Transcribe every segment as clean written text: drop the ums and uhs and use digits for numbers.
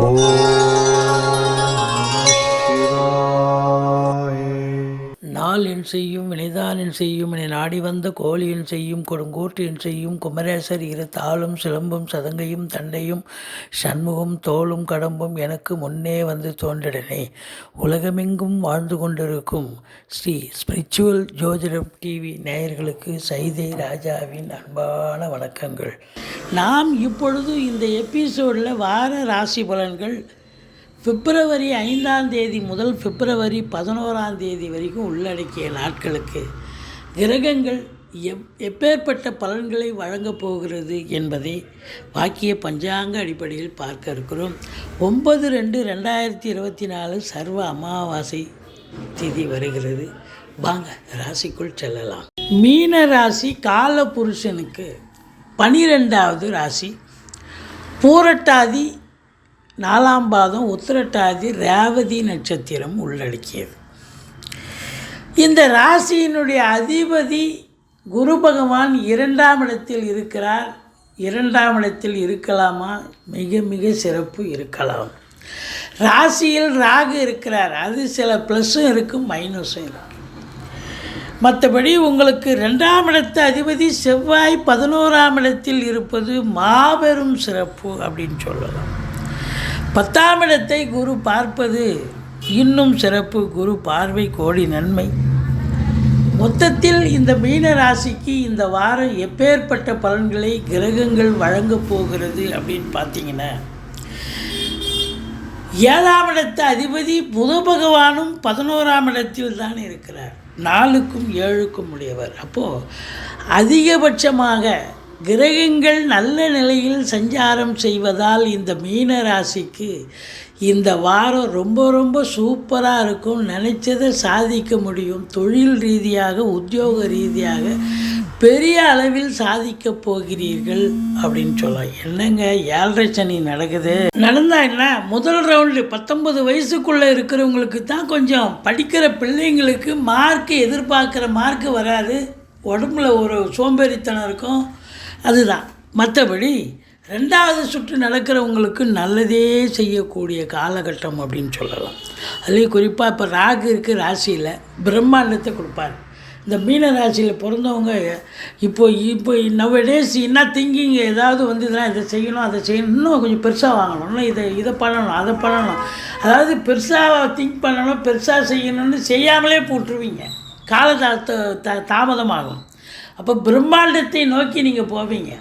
ஓம் சிவாய. நாள் என் செய்யும் வினைதான் என் செய்யும் என நாடி வந்த கோழி என் செய்யும் கொடுங்கோட்டு என் செய்யும் குமரேசர் இரு தாளும் சிலம்பும் சதங்கையும் தண்டையும் சண்முகம் தோளும் கடம்பும் எனக்கு முன்னே வந்து தோன்றிடனே. உலகமெங்கும் வாழ்ந்து கொண்டிருக்கும் ஸ்ரீ ஸ்பிரிச்சுவல் ஜோதிடம் டிவி நேயர்களுக்கு சைதை ராஜாவின் அன்பான வணக்கங்கள். நாம் இப்பொழுது இந்த எபிசோடில் வார ராசி பலன்கள் பிப்ரவரி 5ஆம் தேதி முதல் பிப்ரவரி 11ஆம் தேதி வரைக்கும் உள்ளடக்கிய நாட்களுக்கு கிரகங்கள் எப்பேற்பட்ட பலன்களை வழங்கப் போகிறது என்பதை வாக்கிய பஞ்சாங்க அடிப்படையில் பார்க்க இருக்கிறோம். 9/2/2024 சர்வ அமாவாசை திதி வருகிறது. வாங்க ராசிக்குள் செல்லலாம். மீன ராசி கால புருஷனுக்கு 12வது ராசி. பூரட்டாதி 4ஆம் பாதம் உத்திரட்டாதி ரேவதி நட்சத்திரம் உள்ளடக்கியது. இந்த ராசியினுடைய அதிபதி குரு பகவான் 2ஆம் இடத்தில் இருக்கிறார். 2ஆம் இடத்தில் இருக்கலாமா? மிக மிக சிறப்பு, இருக்கலாம். ராசியில் ராகு இருக்கிறார். அது சில ப்ளஸ்ஸும் இருக்கும், மைனஸும் இருக்கும். மற்றபடி உங்களுக்கு 2ஆம் இடத்து அதிபதி செவ்வாய் 11ஆம் இடத்தில் இருப்பது மாபெரும் சிறப்பு அப்படின்னு சொல்லலாம். 10ஆம் இடத்தை குரு பார்ப்பது இன்னும் சிறப்பு. குரு பார்வை கோடி நன்மை. மொத்தத்தில் இந்த மீன ராசிக்கு இந்த வாரம் எப்பேற்பட்ட பலன்களை கிரகங்கள் வழங்கப் போகிறது அப்படின்னு பார்த்தீங்கன்னா, 7ஆம் இடத்து அதிபதி புத பகவானும் 11ஆம் இடத்தில் தான் இருக்கிறார். 4க்கும் 7க்கும் உடையவர். அப்போது அதிகபட்சமாக கிரகங்கள் நல்ல நிலையில் சஞ்சாரம் செய்வதால் இந்த மீன ராசிக்கு இந்த வாரம் ரொம்ப ரொம்ப சூப்பராக இருக்கும். நினைச்சதை சாதிக்க முடியும். தொழில் ரீதியாக, உத்தியோக ரீதியாக பெரிய அளவில் சாதிக்க போகிறீர்கள் அப்படின்னு சொல்லலாம். என்னங்க 7.5 சனி நடக்குது. நடந்தா என்ன, முதல் ரவுண்டு 19 வயசுக்குள்ளே இருக்கிறவங்களுக்கு தான் கொஞ்சம் படிக்கிற பிள்ளைங்களுக்கு மார்க்கு எதிர்பார்க்குற மார்க்கு வராது. உடம்புல ஒரு சோம்பேறித்தனம் இருக்கும். அதுதான். மற்றபடி 2வது சுற்று நடக்கிறவங்களுக்கு நல்லதே செய்யக்கூடிய காலகட்டம் அப்படின்னு சொல்லலாம். அதுலேயும் குறிப்பாக இப்போ ராகு இருக்குது ராசியில், பிரம்மாண்டத்தை கொடுப்பார். இந்த மீன ராசியில் பிறந்தவங்க இப்போ நவடேஸ் என்ன திங்கிங் ஏதாவது வந்ததுன்னா இதை செய்யணும் அதை செய்யணும், இன்னும் கொஞ்சம் பெருசாக வாங்கணும், இன்னும் இதை பண்ணணும் அதை பண்ணணும், அதாவது பெருசாக திங்க் பண்ணணும், பெருசாக செய்யணும்னு செய்யாமலே போட்டுருவீங்க. தாமதமாகும். அப்போ பிரம்மாண்டத்தை நோக்கி நீங்கள் போவீங்க,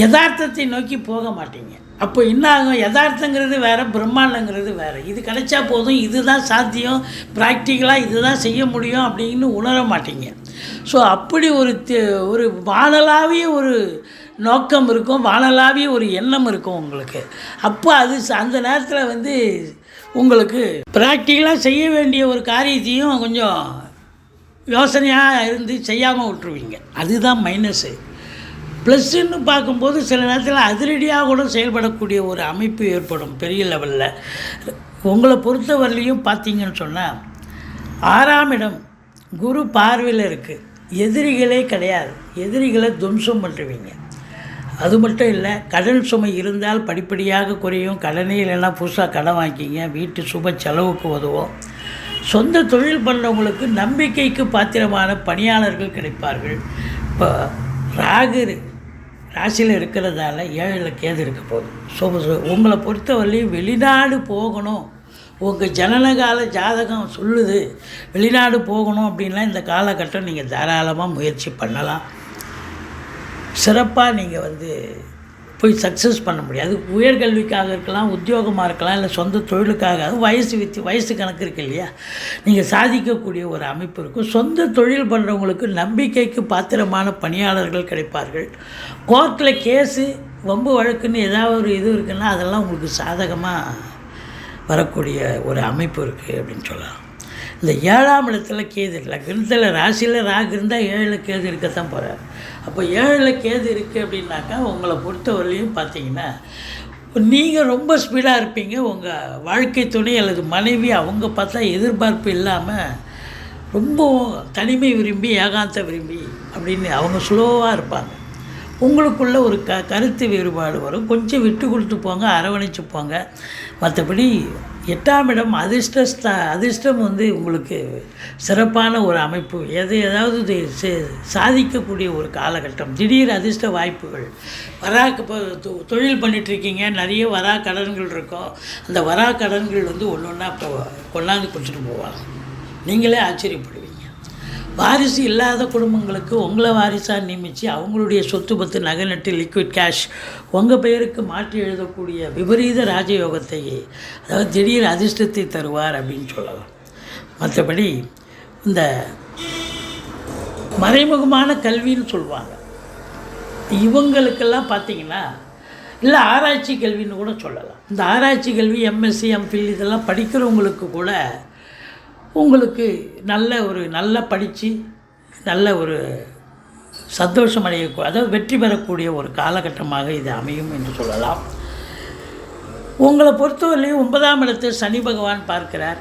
யதார்த்தத்தை நோக்கி போக மாட்டீங்க. அப்போ என்ன ஆகும்? யதார்த்தங்கிறது வேறு, பிரம்மாண்டங்கிறது வேறு. இது கிடைச்சா போதும், இதுதான் சாத்தியம், ப்ராக்டிக்கலாக இதுதான் செய்ய முடியும் அப்படின்னு உணர மாட்டீங்க. ஸோ அப்படி ஒரு வானளாவிய ஒரு நோக்கம் இருக்கும், வானளாவிய ஒரு எண்ணம் இருக்கும் உங்களுக்கு. அப்போ அது அந்த நேரத்தில் உங்களுக்கு ப்ராக்டிக்கலாக செய்ய வேண்டிய ஒரு காரியத்தையும் கொஞ்சம் யோசனையாக இருந்து செய்யாமல் விட்டுருவீங்க. அதுதான் மைனஸு. ப்ளஸ்ன்னு பார்க்கும்போது சில நேரத்தில் அதிரடியாக கூட செயல்படக்கூடிய ஒரு அமைப்பு ஏற்படும் பெரிய லெவலில். உங்களை பொறுத்தவரையிலையும் பார்த்தீங்கன்னு சொன்னால் 6ஆம் இடம் குரு பார்வையில் இருக்குது. எதிரிகளே கிடையாது. எதிரிகளை துவம்சம் பண்ணுவீங்க. அது மட்டும் இல்லை, கடன் சுமை இருந்தால் படிப்படியாக குறையும். கடனே இல்லைன்னா புதுசாக கடன் வாங்கிக்கிங்க. வீட்டு சுப செலவுக்கு உதவும். சொந்த தொழில் பண்ணுறவங்களுக்கு நம்பிக்கைக்கு பாத்திரமான பணியாளர்கள் கிடைப்பார்கள். இப்போ ராகு ராசியில் இருக்கிறதால 7ல் கேது இருக்க போகுது. ஸோ உங்களை பொறுத்தவரையிலையும் வெளிநாடு போகணும், உங்கள் ஜனனகால ஜாதகம் சொல்லுது வெளிநாடு போகணும் அப்படின்லாம் இந்த காலகட்டம் நீங்கள் தாராளமாக முயற்சி பண்ணலாம். சிறப்பாக நீங்கள் போய் சக்ஸஸ் பண்ண முடியாது. அது உயர்கல்விக்காக இருக்கலாம், உத்தியோகமாக இருக்கலாம், இல்லை சொந்த தொழிலுக்காக. அது வயசு கணக்கு இருக்கு இல்லையா, நீங்கள் சாதிக்கக்கூடிய ஒரு அமைப்பு இருக்கும். சொந்த தொழில் பண்ணுறவங்களுக்கு நம்பிக்கைக்கு பாத்திரமான பணியாளர்கள் கிடைப்பார்கள். கோர்ட்டில் கேஸு வம்பு வழக்குன்னு ஏதாவது ஒரு இது இருக்குன்னா அதெல்லாம் உங்களுக்கு சாதகமாக வரக்கூடிய ஒரு அமைப்பு இருக்குது அப்படின்னு சொல்லலாம். இந்த 7ஆம் இடத்துல கேது இல்லை, கிரகத்தில் ராசியில் ராகு இருந்தால் 7ல் கேது இருக்கத்தான் போகிறார். அப்போ 7ல் கேது இருக்குது அப்படின்னாக்கா உங்களை பொறுத்தவரையிலையும் பார்த்தீங்கன்னா நீங்கள் ரொம்ப ஸ்பீடாக இருப்பீங்க. உங்கள் வாழ்க்கை துணை அல்லது மனைவி அவங்க பார்த்தா எதிர்பார்ப்பு இல்லாமல் ரொம்ப தனிமை விரும்பி, ஏகாந்த விரும்பி அப்படின்னு அவங்க ஸ்லோவாக இருப்பாங்க. உங்களுக்குள்ள ஒரு கருத்து வேறுபாடு வரும். கொஞ்சம் விட்டு கொடுத்து போங்க, அரவணைச்சு போங்க. மற்றபடி 8ஆம் இடம் அதிர்ஷ்டம் உங்களுக்கு சிறப்பான ஒரு அமைப்பு. ஏதாவது சாதிக்கக்கூடிய ஒரு காலகட்டம். திடீர் அதிர்ஷ்ட வாய்ப்புகள் இப்போ தொழில் பண்ணிகிட்ருக்கீங்க, நிறைய கடன்கள் இருக்கும். அந்த கடன்கள் ஒன்று ஒன்றா இப்போ கொண்டாந்து கொடுத்துட்டு போவாங்க. நீங்களே ஆச்சரியப்படுவீங்க. வாரிசு இல்லாத குடும்பங்களுக்கு உங்களை வாரிசாக நியமித்து அவங்களுடைய சொத்து பத்து நகை நட்டு லிக்விட் கேஷ் உங்கள் பெயருக்கு மாற்றி எழுதக்கூடிய விபரீத ராஜயோகத்தை, அதாவது திடீர் அதிர்ஷ்டத்தை தருவார் அப்படின்னு சொல்லலாம். மற்றபடி இந்த மறைமுகமான கல்வின்னு சொல்லுவாங்க, இவங்களுக்கெல்லாம் பார்த்திங்கன்னா, இல்லை ஆராய்ச்சி கல்வின்னு கூட சொல்லலாம். இந்த ஆராய்ச்சி கல்வி எம்எஸ்சி எம்ஃபில் இதெல்லாம் படிக்கிறவங்களுக்கு கூட உங்களுக்கு நல்லா படித்து நல்ல ஒரு சந்தோஷம் அதாவது வெற்றி பெறக்கூடிய ஒரு காலகட்டமாக இது அமையும் என்று சொல்லலாம். உங்களை பொறுத்தவரையிலையும் 9ஆம் இடத்தை சனி பகவான் பார்க்கிறார்.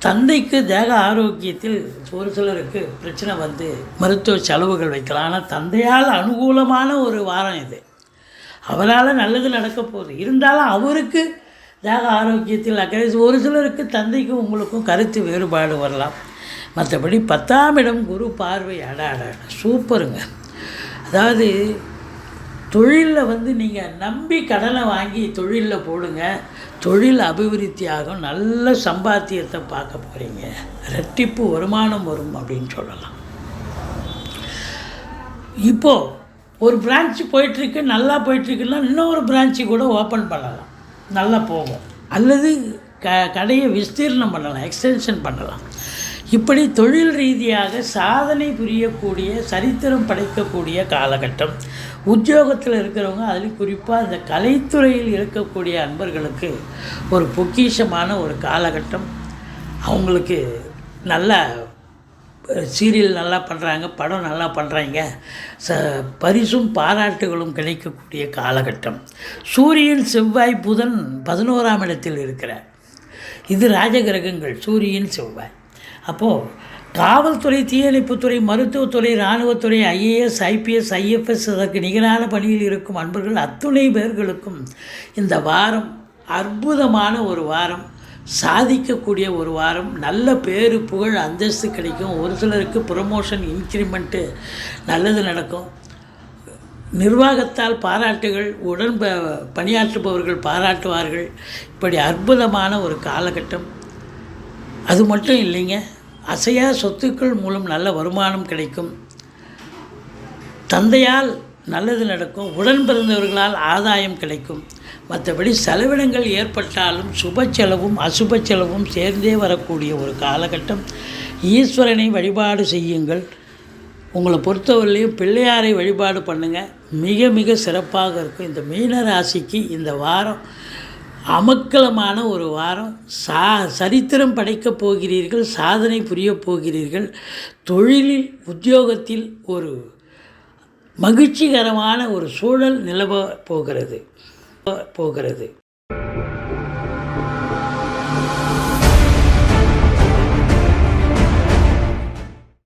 தந்தைக்கு தேக ஆரோக்கியத்தில் ஒரு சிலருக்கு பிரச்சனை மருத்துவ செலவுகள் வைக்கலாம். ஆனால் தந்தையால் அனுகூலமான ஒரு வாரம் இது. அவரால் நல்லது நடக்க போகுது. இருந்தாலும் அவருக்கு தேக ஆரோக்கியத்தில் அக்கறை. ஒரு சிலருக்கு தந்தைக்கும் உங்களுக்கும் கருத்து வேறுபாடு வரலாம். மற்றபடி 10ஆம் இடம் குரு பார்வை சூப்பருங்க. அதாவது தொழிலில் நீங்கள் நம்பி கடனை வாங்கி தொழிலில் போடுங்க. தொழில் அபிவிருத்தி ஆகும். நல்ல சம்பாத்தியத்தை பார்க்க போகிறீங்க. ரெட்டிப்பு வருமானம் வரும் அப்படின்னு சொல்லலாம். இப்போது ஒரு பிரான்ச்சு போயிட்டுருக்கு, நல்லா போயிட்டுருக்குன்னா இன்னொரு பிரான்ச்சு கூட ஓப்பன் பண்ணலாம், நல்லா போகும். அல்லது கடையை விஸ்தீர்ணம் பண்ணலாம், எக்ஸ்டென்ஷன் பண்ணலாம். இப்படி தொழில் ரீதியாக சாதனை புரியக்கூடிய, சரித்திரம் படைக்கக்கூடிய காலகட்டம். உத்தியோகத்தில் இருக்கிறவங்க, அதில் குறிப்பாக இந்த கலைத்துறையில் இருக்கக்கூடிய அன்பர்களுக்கு ஒரு பொக்கிஷமான ஒரு காலகட்டம். அவங்களுக்கு நல்ல சீரியல் நல்லா பண்ணுறாங்க, படம் நல்லா பண்ணுறாங்க, பரிசும் பாராட்டுகளும் கிடைக்கக்கூடிய காலகட்டம். சூரியன் செவ்வாய் புதன் 11ஆம் இடத்தில் இருக்கிறார். இது ராஜகிரகங்கள், சூரியன் செவ்வாய். அப்போது காவல்துறை, தீயணைப்புத்துறை, மருத்துவத்துறை, இராணுவத்துறை, ஐஏஎஸ், ஐபிஎஸ், ஐஎஃப்எஸ் அதற்கு நிகரான பணியில் இருக்கும் அன்பர்கள் அத்துணை பேர்களுக்கும் இந்த வாரம் அற்புதமான ஒரு வாரம். சாதிக்கக்கூடிய ஒரு வாரம். நல்ல பேரு புகழ் அந்தஸ்து கிடைக்கும். ஒரு சிலருக்கு ப்ரமோஷன், இன்க்ரிமெண்ட்டு நல்லது நடக்கும். நிர்வாகத்தால் பாராட்டுகள், பணியாற்றுபவர்கள் பாராட்டுவார்கள். இப்படி அற்புதமான ஒரு காலகட்டம். அது மட்டும் இல்லைங்க, அசையா சொத்துக்கள் மூலம் நல்ல வருமானம் கிடைக்கும். தந்தையால் நல்லது நடக்கும். உடன் பிறந்தவர்களால் ஆதாயம் கிடைக்கும். மற்றபடி செலவினங்கள் ஏற்பட்டாலும் சுப செலவும் அசுப செலவும் சேர்ந்தே வரக்கூடிய ஒரு காலகட்டம். ஈஸ்வரனை வழிபாடு செய்யுங்கள். உங்களை பொறுத்தவரையிலையும் பிள்ளையாரை வழிபாடு பண்ணுங்கள். மிக மிக சிறப்பாக இருக்கும். இந்த மீன ராசிக்கு இந்த வாரம் அமக்கலமான ஒரு வாரம். சரித்திரம் படைக்கப் போகிறீர்கள், சாதனை புரியப் போகிறீர்கள். தொழிலில், உத்தியோகத்தில் ஒரு மகிழ்ச்சிகரமான ஒரு சூழல் நிலவ போகிறது.